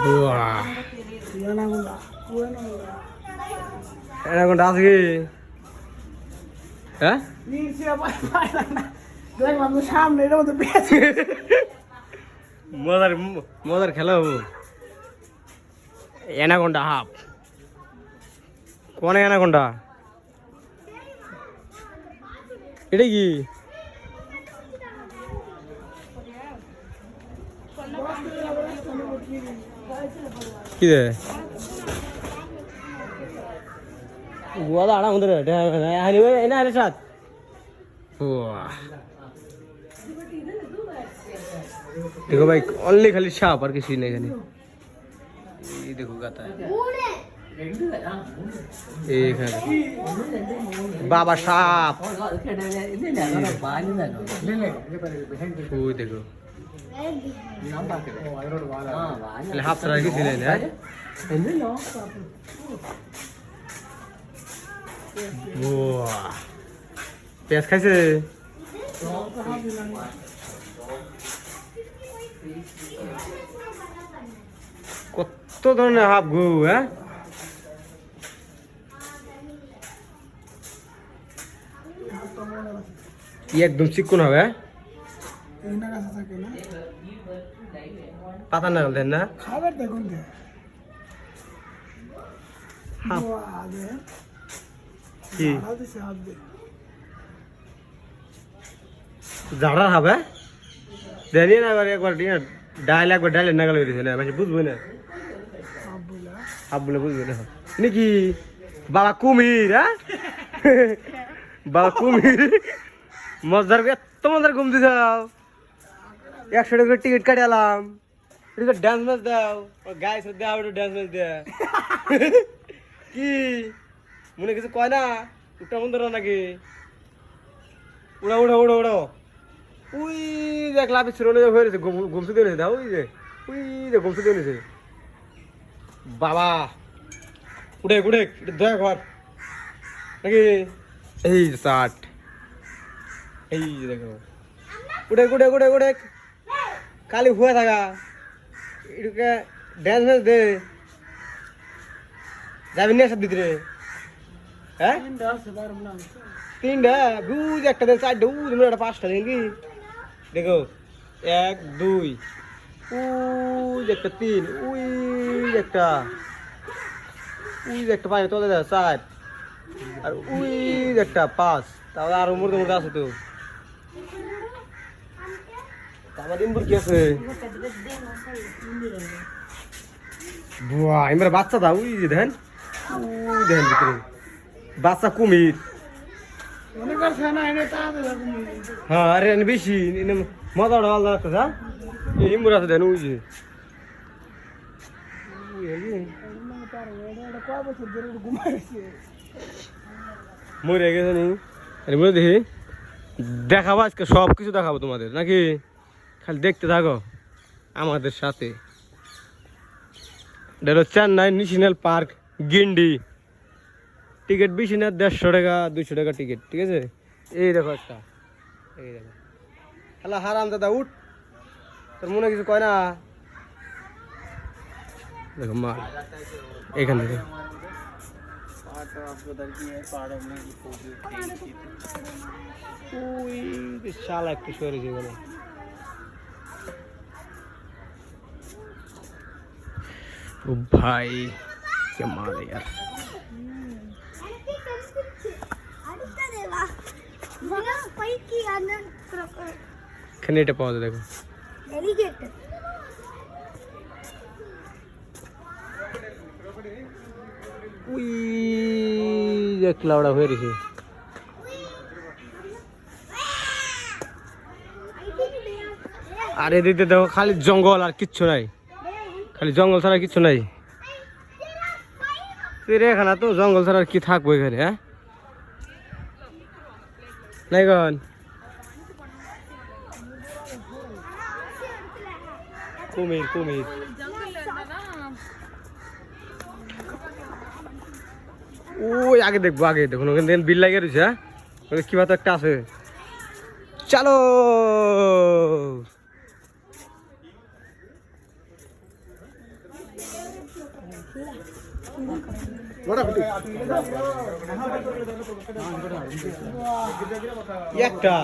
Wah. Enak kan asli. Hah? Ini siapa? Dia ngomong সামনে এটা মধ্যে পেয়েছে মজার খেলা হবো অ্যানাকোন্ডা হাফ কোন অ্যানাকোন্ডা এটা কি কি রে গোয়াদা আড়া মধ্যে এনে আরে সাথ देखो भाई ओनली खाली साप और किसी नहीं खाली ये देखो गाता है एक है बाबा साप वो देखो ले हाफ तरह की सीने है वाह प्याज कैसे কত ধরনের হাফ গু হ্যাঁ একদম চিকন হবে পাতা না দেন না খাবার দেখুন কি ঝাড়া হবে দেনি না একবার ডাইল একবার ডাইলে নাগাল হয়ে গেছে না মানে বুঝবো না আব্বুলে বুঝবে না নাকি বাবা কুমির হ্যাঁ বাবা কুমির মজার এত মজার ঘুম দিতে দাও 100 টাকা টিকিট কাটে এলাম এটা ডান্স ম্যাচ দাও গাইস দাও একটু ডান্স ম্যাচ দে কি মনে কিছু কয় না উঠা বন্ধ নাকি উড়া উড়া উড়া উড়া উই দেখ লাভি ছিল না হয়ে গেছে ঘুমতে দিয়ে দাও উই যে ঘুমতে দিয়ে বাবা উঠে উঠে দয়া ঘর নাকি এই 60 এই দেখো উঠে উঠে উঠে উঠে খালি হুয়ে থাকা এটুকে ড্যান্স ম্যাচ দে যাবি না সব ভিতরে হ্যাঁ তিনটা বুঝ একটা দেন চারটা উজ একটা 5টা দেন কি দেখো 1 2 উই একটা 3 উই একটা পাঁচ তোলে দেয় 4 আর উই একটা 5 তাহলে আর উমর তোমার আছে তো আমার ইমবুর কি আছে বুয়া এমরা বাচ্চা দাও উই দেন ভিতরে বাচ্চা কুমির হ্যাঁ আরে বেশি মজা আলাদা একটা হ্যাঁ ইমবুর আছে দেন উই যে মরে গেছে নি বলে দেখি দেখাবো আজকে সব কিছু দেখাবো তোমাদের নাকি খালি দেখতে থাকো আমাদের সাথে এটা হলো Chennai national park Guindy ticket বেশি না 150 টাকা 200 টাকা টিকিট ঠিক আছে এই দেখো একটা এই দেখো হ্যালো হারাম দাদা উঠ তোর মনে কিছু কয় না দেখো মা এখান থেকে শালা একটু সরেছে বলে ও ভাই কে মারে यार এখানে এটা পাওয়া যায় দেখো উই দেখলা ওটা হয়ে গেছে আরে দিতে দেখো খালি জঙ্গল আর কিচ্ছু নাই খালি জঙ্গল ছাড়া কিচ্ছু নাই চিড়িয়াখানা তো জঙ্গল ছাড়া আর কি থাকবো এখানে হ্যাঁ নাই গন কুমির কুমির ওই আগে দেখবো আগে দেখুন ওখানে বিল লাগিয়ে রয়েছে হ্যাঁ কি ভাত একটা আছে চলো একটা